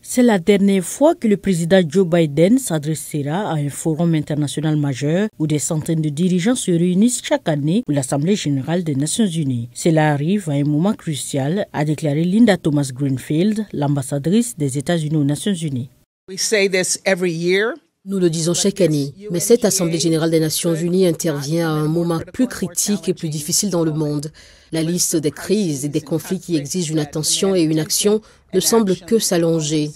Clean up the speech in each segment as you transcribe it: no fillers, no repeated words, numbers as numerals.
C'est la dernière fois que le président Joe Biden s'adressera à un forum international majeur où des centaines de dirigeants se réunissent chaque année pour l'Assemblée générale des Nations unies. Cela arrive à un moment crucial, a déclaré Linda Thomas-Greenfield, l'ambassadrice des États-Unis aux Nations unies. Nous le disons chaque année, mais cette Assemblée générale des Nations unies intervient à un moment plus critique et plus difficile dans le monde. La liste des crises et des conflits qui exigent une attention et une action ne semble que s'allonger.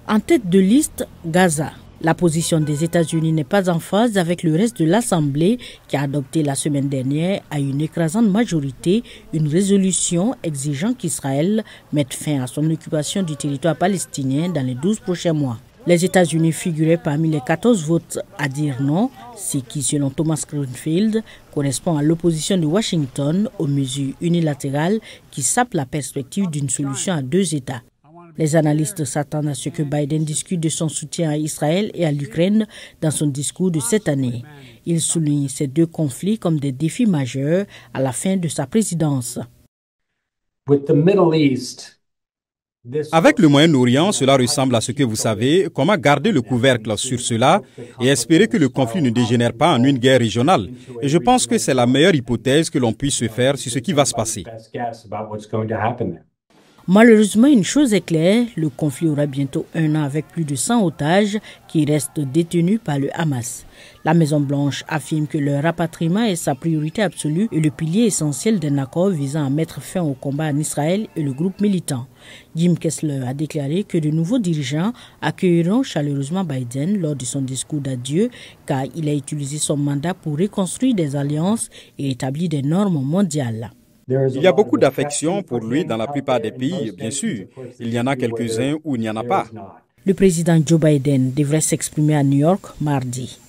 En tête de liste, Gaza. La position des États-Unis n'est pas en phase avec le reste de l'Assemblée qui a adopté la semaine dernière à une écrasante majorité une résolution exigeant qu'Israël mette fin à son occupation du territoire palestinien dans les 12 prochains mois. Les États-Unis figuraient parmi les 14 votes à dire non, ce qui, selon Thomas Greenfield, correspond à l'opposition de Washington aux mesures unilatérales qui sapent la perspective d'une solution à deux États. Les analystes s'attendent à ce que Biden discute de son soutien à Israël et à l'Ukraine dans son discours de cette année. Il souligne ces deux conflits comme des défis majeurs à la fin de sa présidence. Avec le Moyen-Orient, cela ressemble à ce que vous savez, comment garder le couvercle sur cela et espérer que le conflit ne dégénère pas en une guerre régionale. Et je pense que c'est la meilleure hypothèse que l'on puisse se faire sur ce qui va se passer. Malheureusement, une chose est claire, le conflit aura bientôt 1 an avec plus de 100 otages qui restent détenus par le Hamas. La Maison-Blanche affirme que leur rapatriement est sa priorité absolue et le pilier essentiel d'un accord visant à mettre fin au combat en Israël et le groupe militant. Jim Kessler a déclaré que de nouveaux dirigeants accueilleront chaleureusement Biden lors de son discours d'adieu car il a utilisé son mandat pour reconstruire des alliances et établir des normes mondiales. Il y a beaucoup d'affection pour lui dans la plupart des pays, bien sûr. Il y en a quelques-uns où il n'y en a pas. Le président Joe Biden devrait s'exprimer à New York mardi.